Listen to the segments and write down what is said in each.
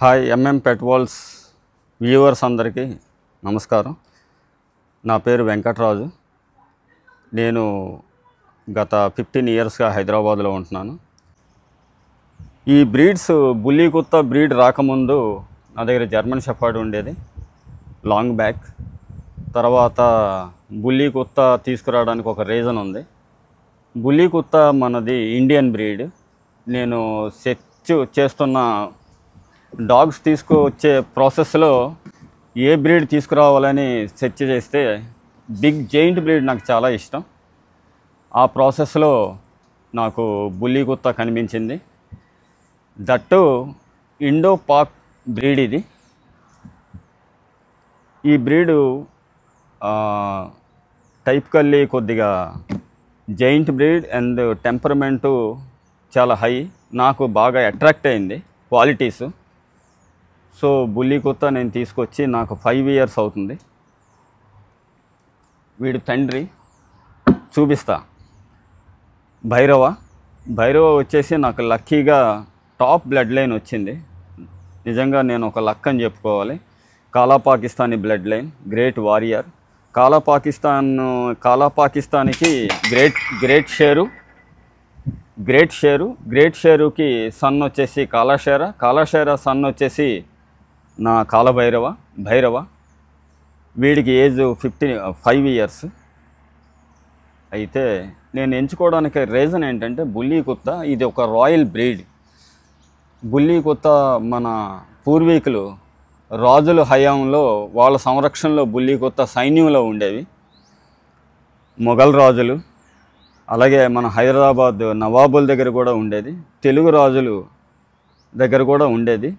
Hi పెట్ world's viewers అందరికీ నమస్కారం. నా పేరు వెంకటరాజు. నేను గత 15 ఇయర్స్గా హైదరాబాద్లో ఉంటున్నాను. ఈ బ్రీడ్స్ బుల్లీ కుత్తా బ్రీడ్ రాకముందు నా దగ్గర జర్మన్ షెపర్డ్ ఉండేది లాంగ్ బ్యాక్. తర్వాత బుల్లీ కుత్తా తీసుకురావడానికి ఒక రీజన్ ఉంది. బుల్లీ కుత్తా మనది ఇండియన్ బ్రీడ్. నేను సెర్చ్ చేస్తున్న డాగ్స్ తీసుకువచ్చే ప్రాసెస్లో ఏ బ్రీడ్ తీసుకురావాలని సెర్చ్ చేస్తే బిగ్ జైంట్ బ్రీడ్ నాకు చాలా ఇష్టం. ఆ ప్రాసెస్లో నాకు బుల్లీ కుత్తా కనిపించింది. దట్టు ఇండో పాక్ బ్రీడ్ ఇది. ఈ బ్రీడు టైపికల్లీ కొద్దిగా జైంట్ బ్రీడ్ అండ్ టెంపర్మెంటు చాలా హై. నాకు బాగా అట్రాక్ట్ అయింది క్వాలిటీస్. సో బుల్లీ కుత్తా నేను తీసుకొచ్చి నాకు 5 ఇయర్స్ అవుతుంది. వీడు తండ్రి చూపిస్తా. భైరవ వచ్చేసి నాకు లక్కీగా టాప్ బ్లడ్ లైన్ వచ్చింది. నిజంగా నేను ఒక లక్ అని చెప్పుకోవాలి. కాలా Pakistani blood line, great warrior. కాలా పాకిస్తాన్కి గ్రేట్ షేరుకి సన్ వచ్చేసి కాలాషేరా సన్ వచ్చేసి నా భైరవ. వీడికి ఏజ్ 5 ఇయర్స్. అయితే నేను ఎంచుకోవడానికి రీజన్ ఏంటంటే బుల్లీ కుత్తా ఇది ఒక రాయల్ బ్రీడ్. బుల్లీ కుత్తా మన పూర్వీకులు రాజుల హయాంలో వాళ్ళ సంరక్షణలో బుల్లీ కుత్తా సైన్యంలో ఉండేవి. మొఘల్ రాజులు, అలాగే మన హైదరాబాద్ నవాబుల దగ్గర కూడా ఉండేది, తెలుగు రాజులు దగ్గర కూడా ఉండేది.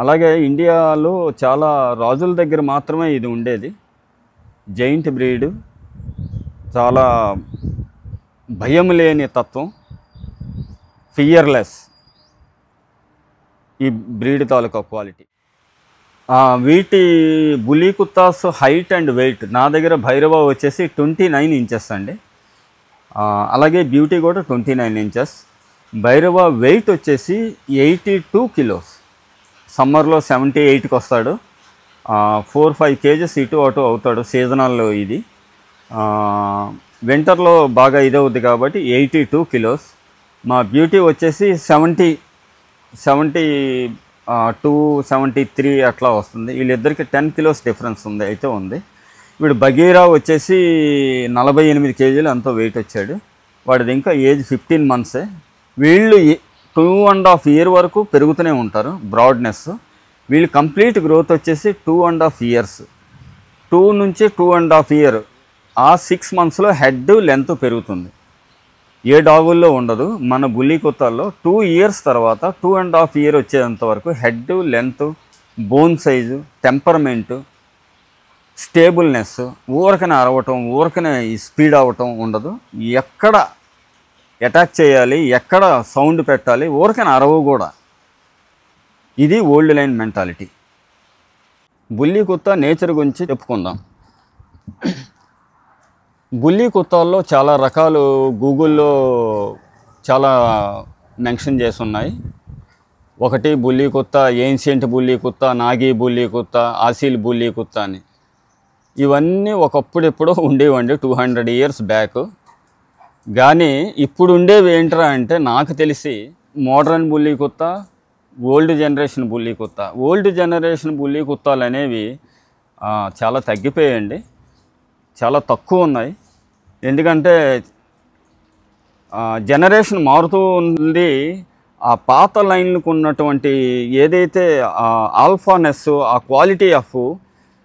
అలాగే ఇండియాలో చాలా రాజుల దగ్గర మాత్రమే ఇది ఉండేది. జైంట్ బ్రీడ్, చాలా భయం లేని తత్వం, ఫియర్లెస్ ఈ బ్రీడ్ తాలూకా క్వాలిటీ. వీటి bully kurtas height and wait నా దగ్గర భైరవ వచ్చేసి 29 ఇంచెస్ అండి. అలాగే బ్యూటీ కూడా 29 ఇంచెస్. భైరవ వెయిట్ వచ్చేసి 82 కిలోస్. సమ్మర్లో 78కి వస్తాడు. 4-5 కేజెస్ ఇటు అటు అవుతాడు. సీజనల్ ఇది. వింటర్లో బాగా ఇదవుద్ది కాబట్టి 82 కిలోస్. మా బ్యూటీ వచ్చేసి 73 అట్లా వస్తుంది. వీళ్ళిద్దరికి 10 కిలోస్ డిఫరెన్స్ ఉంది. వీడు బగీరా వచ్చేసి 48 కేజీలు అంతా వెయిట్ వచ్చాడు. వాడిది ఇంకా ఏజ్ 15 మంత్సే. వీళ్ళు 2.5 ఇయర్ వరకు పెరుగుతూనే ఉంటారు బ్రాడ్నెస్. వీళ్ళు కంప్లీట్ గ్రోత్ వచ్చేసి 2.5 ఇయర్స్. 2 నుంచి 2.5 ఇయర్. ఆ 6 మంత్స్లో హెడ్ లెంత్ పెరుగుతుంది. ఏ డాగుల్లో ఉండదు. మన బుల్లీ కుత్తాల్లో 2 ఇయర్స్ తర్వాత 2.5 ఇయర్ వచ్చేంత వరకు head length, bone size, temperament, స్టేబుల్నెస్, ఊరకనే అరవటం, ఊరకనే స్పీడ్ అవ్వటం ఉండదు. ఎక్కడ అటాక్ చేయాలి, ఎక్కడ సౌండ్ పెట్టాలి, ఊరకనే అరవు కూడా. ఇది old line mentality. Bully Kutta nature గురించి చెప్పుకుందాం. బుల్లీ కుత్తాల్లో చాలా రకాలు గూగుల్లో చాలా మెన్షన్ చేసి ఉన్నాయి. ఒకటి బుల్లీ కుత్తా, ఏన్షియంట్ బుల్లీ కుత్తా, నాగీ బుల్లీ కుత్తా, ఆసిల్ బుల్లీ కుత్తా అని. ఇవన్నీ ఒకప్పుడెప్పుడో ఉండేవండి 200 ఇయర్స్ బ్యాక్. కానీ ఇప్పుడు ఉండేవి ఏంట్రా అంటే నాకు తెలిసి modern Bully Kutta, old generation Bully Kutta. Old generation Bully కుత్తాలు అనేవి చాలా తగ్గిపోయాయండి. చాలా తక్కువ ఉన్నాయి. ఎందుకంటే జనరేషన్ మారుతూ ఉంది. ఆ పాత లైన్లకు ఉన్నటువంటి ఏదైతే ఆల్ఫానెస్, ఆ క్వాలిటీ ఆఫ్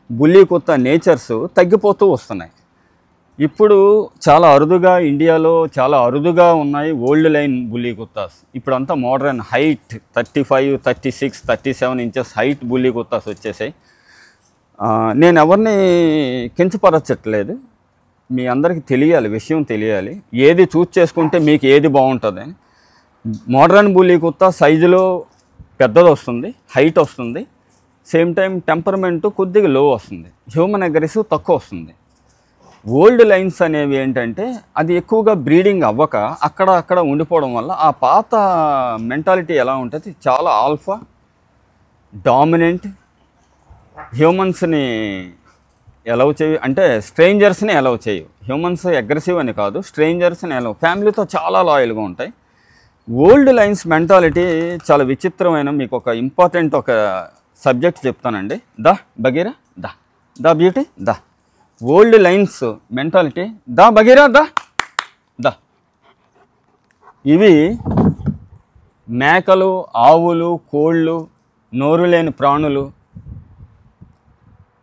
బుల్లీ కుత్తా నేచర్స్ తగ్గిపోతూ వస్తున్నాయి. ఇప్పుడు చాలా అరుదుగా ఇండియాలో చాలా అరుదుగా ఉన్నాయి ఓల్డ్ లైన్ బుల్లీ కుత్తాస్. ఇప్పుడంతా modern height 35, 36, 37 inches height Bully Kuttas వచ్చేసాయి. నేను ఎవరిని కించపరచట్లేదు. మీ అందరికీ తెలియాలి, విషయం తెలియాలి. ఏది చూస్ చేసుకుంటే మీకు ఏది బాగుంటుంది. మోడర్న్ బుల్లీ కుత్తా సైజులో పెద్దది వస్తుంది, హైట్ వస్తుంది. సేమ్ టైం టెంపర్మెంటు కొద్దిగా లో వస్తుంది, హ్యూమన్ అగ్రెసివ్ తక్కువ వస్తుంది. ఓల్డ్ లైన్స్ అనేవి ఏంటంటే అది ఎక్కువగా బ్రీడింగ్ అవ్వక అక్కడ ఉండిపోవడం వల్ల ఆ పాత మెంటాలిటీ ఎలా ఉంటుంది, చాలా ఆల్ఫా, డామినెంట్, హ్యూమన్స్ని అలౌ చేయు, అంటే స్ట్రేంజర్స్ని అలౌ చేయు. హ్యూమన్స్ అగ్రెసివ్ అని కాదు, స్ట్రేంజర్స్ని అలౌ, ఫ్యామిలీతో చాలా లాయల్గా ఉంటాయి. ఓల్డ్ లైన్స్ మెంటాలిటీ చాలా విచిత్రమైన, మీకు ఒక ఇంపార్టెంట్ ఒక సబ్జెక్ట్ చెప్తానండి. దా బగీరా, దా దా బ్యూటీ, దా. ఓల్డ్ లైన్స్ మెంటాలిటీ, దా బగీరా, దా దా. ఇవి మేకలు, ఆవులు, కోళ్ళు, నోరు లేని ప్రాణులు,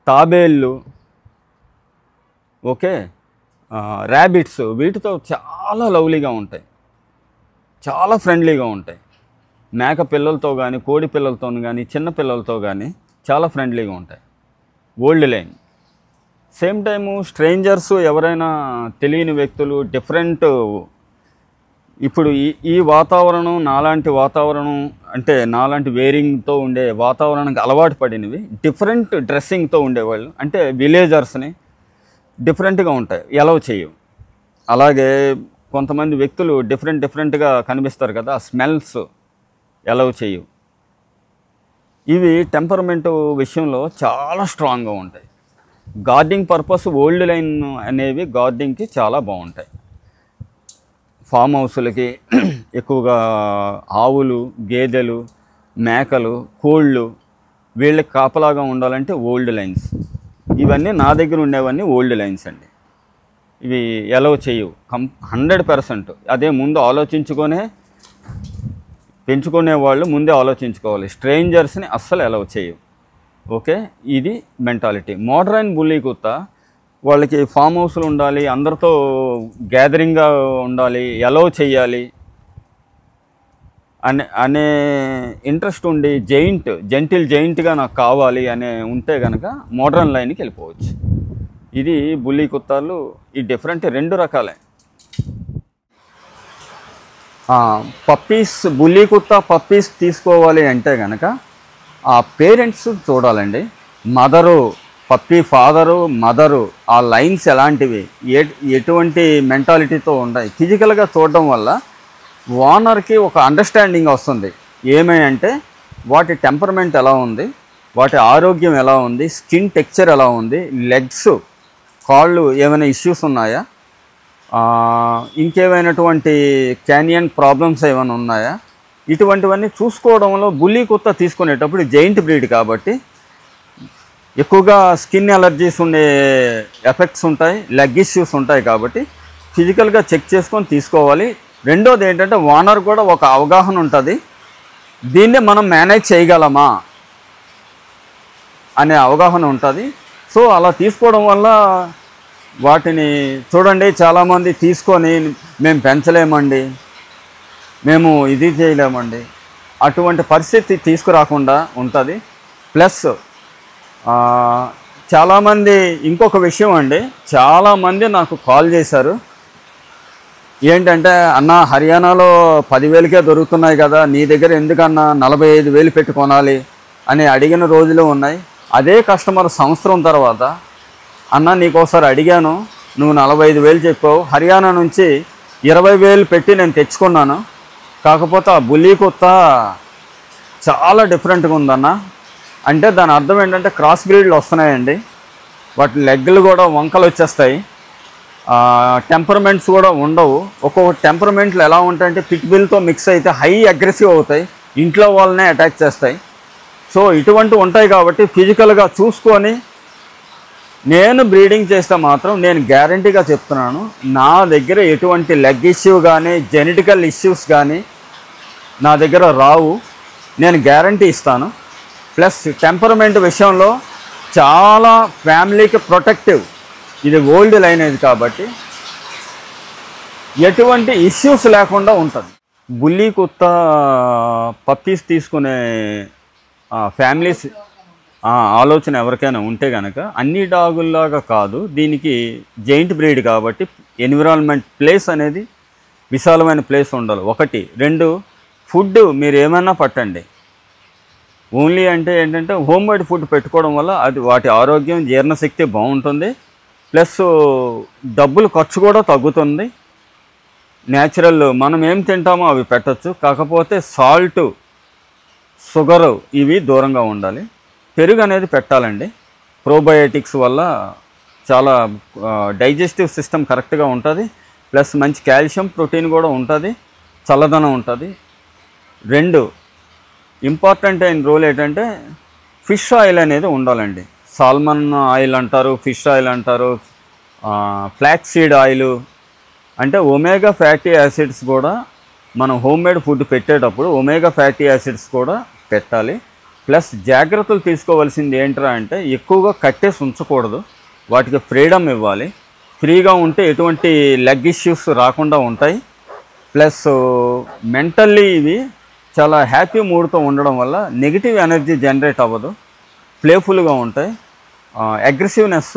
తాబేళ్ళు, ఓకే, ర్యాబిట్స్, వీటితో చాలా లవ్లీగా ఉంటాయి, చాలా ఫ్రెండ్లీగా ఉంటాయి. మేక పిల్లలతో కానీ, కోడి పిల్లలతో కానీ, చిన్న పిల్లలతో కానీ చాలా ఫ్రెండ్లీగా ఉంటాయి. Old line. Same time strangers, ఎవరైనా తెలియని వ్యక్తులు, డిఫరెంట్, ఇప్పుడు ఈ వాతావరణం, నాలాంటి వాతావరణం, అంటే నాలాంటి వేరింగ్తో ఉండే వాతావరణానికి అలవాటు పడినవి, డిఫరెంట్ డ్రెస్సింగ్తో ఉండేవాళ్ళు, అంటే విలేజర్స్ని డిఫరెంట్గా ఉంటాయి, ఎలవ్ చేయవు. అలాగే కొంతమంది వ్యక్తులు డిఫరెంట్గా కనిపిస్తారు కదా, ఆ స్మెల్స్ ఎలవ్ చేయవు. ఇవి టెంపర్మెంట్ విషయంలో చాలా స్ట్రాంగ్గా ఉంటాయి. గార్డింగ్ పర్పస్ ఓల్డ్ లైన్ అనేవి గార్డింగ్కి చాలా బాగుంటాయి. ఫామ్ హౌస్లకి ఎక్కువగా ఆవులు, గేదెలు, మేకలు, కోళ్ళు, వీళ్ళకి కాపలాగా ఉండాలంటే ఓల్డ్ లైన్స్. ఇవన్నీ నా దగ్గర ఉండేవన్నీ ఓల్డ్ లైన్స్ అండి. ఇవి ఎలవ్ చేయవు 100%. అదే ముందు ఆలోచించుకొనే పెంచుకునే వాళ్ళు ముందే ఆలోచించుకోవాలి. స్ట్రేంజర్స్ని అస్సలు ఎలవ్ చేయవు. ఓకే, ఇది మెంటాలిటీ. మోడర్న్ బుల్లీ కుత్తా వాళ్ళకి ఫామ్ హౌస్లు ఉండాలి, అందరితో గ్యాదరింగ్గా ఉండాలి, ఎలవ్ చేయాలి అనే ఇంట్రెస్ట్ ఉండి, జెంటిల్గా నాకు కావాలి అనే ఉంటే కనుక మోడర్న్ లైన్కి వెళ్ళిపోవచ్చు. ఇది బుల్లీ కుత్తాలు. ఈ డిఫరెంట్ 2 రకాలే. పప్పీస్, బుల్లీ కుత్తా పప్పీస్ తీసుకోవాలి అంటే కనుక ఆ పేరెంట్స్ చూడాలండి. మదరు, పప్పీ ఫాదరు, మదరు, ఆ లైన్స్ ఎలాంటివి, ఎటువంటి మెంటాలిటీతో ఉన్నాయి, ఫిజికల్గా చూడడం వల్ల ఓనర్కి ఒక అండర్స్టాండింగ్ వస్తుంది. ఏమంటే వాటి టెంపర్మెంట్ ఎలా ఉంది, వాటి ఆరోగ్యం ఎలా ఉంది, స్కిన్ టెక్స్చర్ ఎలా ఉంది, లెగ్స్, కాళ్ళు ఏమైనా ఇష్యూస్ ఉన్నాయా, ఇంకేమైనటువంటి క్యానియన్ ప్రాబ్లమ్స్ ఏమైనా ఉన్నాయా, ఇటువంటివన్నీ చూసుకోవడంలో బుల్లీ కుత్తా తీసుకునేటప్పుడు జైంట్ బ్రీడ్ కాబట్టి ఎక్కువగా స్కిన్ అలర్జీస్ ఉండే ఎఫెక్ట్స్ ఉంటాయి, లెగ్ ఇష్యూస్ ఉంటాయి కాబట్టి ఫిజికల్గా చెక్ చేసుకొని తీసుకోవాలి. రెండోది ఏంటంటే ఓనర్ కూడా ఒక అవగాహన ఉంటుంది, దీన్నే మనం మేనేజ్ చేయగలమా అనే అవగాహన ఉంటుంది. సో అలా తీసుకోవడం వల్ల వాటిని చూడండి, చాలామంది తీసుకొని మేము పెంచలేమండి, మేము ఇది చేయలేమండి, అటువంటి పరిస్థితి తీసుకురాకుండా ఉంటుంది. ప్లస్ చాలామంది ఇంకొక విషయం అండి, చాలామంది నాకు కాల్ చేశారు. ఏంటంటే అన్న హర్యానాలో 10,000కే దొరుకుతున్నాయి కదా, నీ దగ్గర ఎందుకన్నా 45,000 పెట్టి కొనాలి అని అడిగిన రోజులు ఉన్నాయి. అదే కస్టమర్ సంవత్సరం తర్వాత, అన్న నీకోసారి అడిగాను, నువ్వు 45,000 చెప్పావు, హర్యానా నుంచి 20,000 పెట్టి నేను తెచ్చుకున్నాను, కాకపోతే ఆ బుల్లీ కుత్తా చాలా డిఫరెంట్గా ఉందన్న అంటే దాని అర్థం ఏంటంటే క్రాస్ బ్రీడ్లు వస్తున్నాయండి, వాటి లెగ్లు కూడా వంకలు వచ్చేస్తాయి, టెంపర్మెంట్స్ కూడా ఉండవు. ఒక్కొక్క టెంపర్మెంట్లు ఎలా ఉంటాయంటే పిట్బుల్తో మిక్స్ అయితే హై అగ్రెసివ్ అవుతాయి, ఇంట్లో వాళ్ళనే అటాక్ చేస్తాయి. సో ఇటువంటివి ఉంటాయి కాబట్టి ఫిజికల్గా చూసుకొని నేను బ్రీడింగ్ చేస్తే మాత్రం నేను గ్యారంటీగా చెప్తున్నాను, నా దగ్గర ఎటువంటి లెగ్ ఇష్యూ కానీ జెనెటికల్ ఇష్యూస్ కానీ నా దగ్గర రావు, నేను గ్యారంటీ ఇస్తాను. ప్లస్ టెంపర్మెంట్ విషయంలో చాలా ఫ్యామిలీకి ప్రొటెక్టివ్, ఇది ఓల్డ్ లైనేజ్ కాబట్టి ఎటువంటి ఇష్యూస్ లేకుండా ఉంటుంది. బుల్లీ కుత్తా పప్పీస్ తీసుకునే ఫ్యామిలీస్ ఆలోచన ఎవరికైనా ఉంటే కనుక అన్ని డాగుల్లాగా కాదు, దీనికి జైంట్ బ్రీడ్ కాబట్టి ఎన్విరాన్మెంట్ ప్లేస్ అనేది విశాలమైన ప్లేస్ ఉండాలి. 1, 2 ఫుడ్ మీరు ఏమైనా పట్టండి, ఓన్లీ అంటే ఏంటంటే హోమ్ మేడ్ ఫుడ్ పెట్టుకోవడం వల్ల అది వాటి ఆరోగ్యం, జీర్ణశక్తి బాగుంటుంది. ప్లస్ డబ్బులు ఖర్చు కూడా తగ్గుతుంది. న్యాచురల్ మనం ఏం తింటామో అవి పెట్టచ్చు. కాకపోతే షుగరు ఇవి దూరంగా ఉండాలి. పెరుగు అనేది పెట్టాలండి. ప్రోబయోటిక్స్ వల్ల చాలా డైజెస్టివ్ సిస్టమ్ కరెక్ట్గా ఉంటుంది. ప్లస్ మంచి కాల్షియం ప్రోటీన్ కూడా ఉంటుంది, చల్లదనం ఉంటుంది. 2 ఇంపార్టెంట్ అయిన రోల్ ఏంటంటే ఫిష్ ఆయిల్ అనేది ఉండాలండి. సాల్మన్ ఆయిల్ అంటారు, ఫిష్ ఆయిల్ అంటారు, ఫ్లాక్స్ సీడ్ ఆయిల్. అంటే ఒమేగా ఫ్యాటీ యాసిడ్స్ కూడా మనం హోమ్మేడ్ ఫుడ్ పెట్టేటప్పుడు ఒమేగా ఫ్యాటీ యాసిడ్స్ కూడా పెట్టాలి. ప్లస్ జాగ్రత్తలు తీసుకోవాల్సింది ఏంట్రా అంటే ఎక్కువగా కట్టేసి ఉంచకూడదు, వాటికి ఫ్రీడమ్ ఇవ్వాలి. ఫ్రీగా ఉంటే ఎటువంటి లెగ్ ఇష్యూస్ రాకుండా ఉంటాయి. ప్లస్ మెంటల్లీ ఇవి చాలా హ్యాపీ మూడ్తో ఉండడం వల్ల నెగిటివ్ ఎనర్జీ జనరేట్ అవ్వదు, ప్లేఫుల్గా ఉంటాయి. అగ్రెసివ్నెస్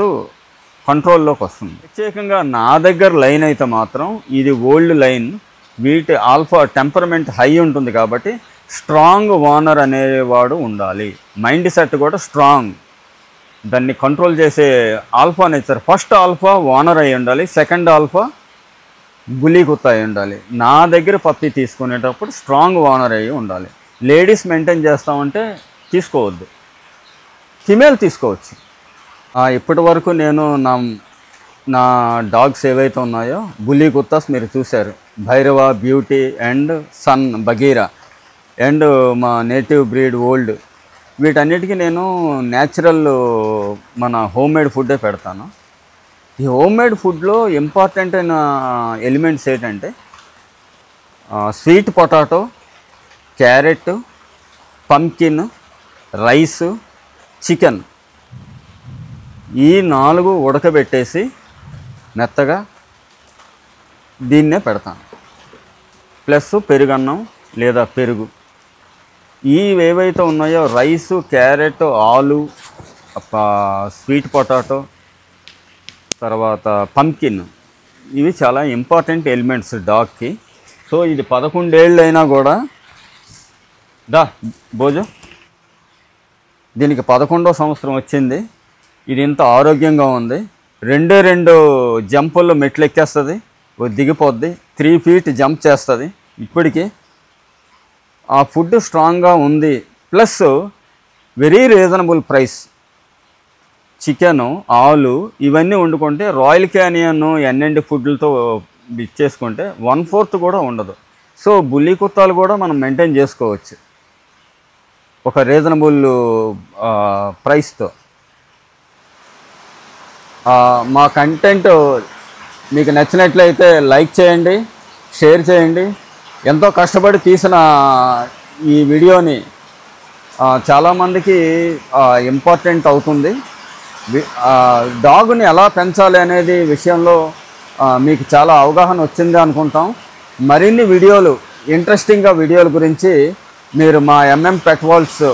కంట్రోల్లోకి వస్తుంది. ప్రత్యేకంగా నా దగ్గర లైన్ అయితే మాత్రం ఇది ఓల్డ్ లైన్. వీటి ఆల్ఫా టెంపర్మెంట్ హై ఉంటుంది కాబట్టి స్ట్రాంగ్ ఓనర్ అనేవాడు ఉండాలి. మైండ్ సెట్ కూడా స్ట్రాంగ్, దాన్ని కంట్రోల్ చేసే alpha nature. First alpha owner అయి ఉండాలి, సెకండ్ ఆల్ఫా బులీ కుత్త అయి ఉండాలి. నా దగ్గర పప్పి తీసుకునేటప్పుడు స్ట్రాంగ్ ఓనర్ అయ్యి ఉండాలి. లేడీస్ మెయింటైన్ చేస్తామంటే తీసుకోవద్దు, ఫిమేల్ తీసుకోవచ్చు. ఇప్పటి వరకు నేను నా డాగ్స్ ఏవైతే ఉన్నాయో బులీ కుత్తాస్ మీరు చూశారు, Bhairava, beauty and son, Bagheera and మా నేటివ్ బ్రీడ్ ఓల్డ్. వీటన్నిటికీ నేను న్యాచురల్ మన హోమ్మేడ్ ఫుడ్డే పెడతాను. ఈ హోమ్మేడ్ ఫుడ్లో ఇంపార్టెంట్ అయిన ఎలిమెంట్స్ ఏంటంటే sweet potato, carrot, pumpkin, rice, chicken, ఈ 4 ఉడకబెట్టేసి మెత్తగా దీన్నే పెడతాను. ప్లస్ పెరుగన్నం లేదా పెరుగు. ఏవైతే ఉన్నాయో రైసు, క్యారెట్, ఆలు, స్వీట్ పొటాటో, తర్వాత పంకిన్, ఇవి చాలా ఇంపార్టెంట్ ఎలిమెంట్స్ డాగ్కి. సో ఇది 11 ఏళ్ళు అయినా కూడా భోజం దీనికి 11వ సంవత్సరం వచ్చింది. ఇది ఇంత ఆరోగ్యంగా ఉంది. 2 జంపుల్లో మెట్లు ఎక్కేస్తుంది, దిగిపోద్ది, 3 ఫీట్ జంప్ చేస్తుంది. ఇప్పటికీ ఆ ఫుడ్ స్ట్రాంగ్గా ఉంది. Plus very reasonable price. Chicken, ఆలు ఇవన్నీ వండుకుంటే రాయల్ క్యానియన్ ఎన్ఎండి ఫుడ్లతో ఇచ్చేసుకుంటే 1/4 కూడా ఉండదు. సో బుల్లి కుత్తాలు కూడా మనం మెయింటైన్ చేసుకోవచ్చు ఒక రీజనబుల్ ప్రైస్తో. మా కంటెంట్ మీకు నచ్చినట్లయితే లైక్ చేయండి, షేర్ చేయండి. ఎంతో కష్టపడి తీసిన ఈ వీడియోని చాలామందికి ఇంపార్టెంట్ అవుతుంది. డాగ్ని ఎలా పెంచాలి అనేది విషయంలో మీకు చాలా అవగాహన వచ్చింది అనుకుంటాం. మరిన్ని వీడియోలు, ఇంట్రెస్టింగ్గా వీడియోల గురించి మీరు మా ఎంఎం పెట్ వరల్డ్స్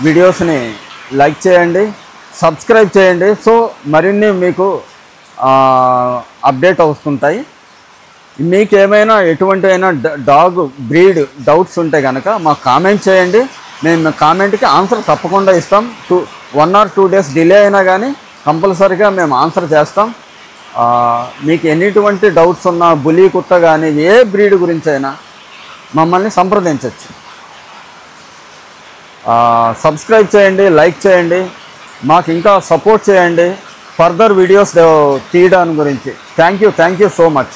వీడియోస్ని లైక్ చేయండి, సబ్స్క్రైబ్ చేయండి. సో మరిన్ని మీకు అప్డేట్ అవుతుంటాయి. మీకు ఏమైనా ఎటువంటి అయినా డాగ్ బ్రీడ్ డౌట్స్ ఉంటే కనుక మాకు కామెంట్ చేయండి. మేము కామెంట్కి ఆన్సర్ తప్పకుండా ఇస్తాం. 1 or 2 days డిలే అయినా కానీ కంపల్సరీగా మేము ఆన్సర్ చేస్తాం. మీకు ఎటువంటి డౌట్స్ ఉన్నా బులీ కుత్త కానీ ఏ బ్రీడ్ గురించి అయినా మమ్మల్ని సంప్రదించవచ్చు. సబ్స్క్రైబ్ చేయండి, లైక్ చేయండి, మాకు ఇంకా సపోర్ట్ చేయండి ఫర్దర్ వీడియోస్ తీయడానికి గురించి. Thank you so much.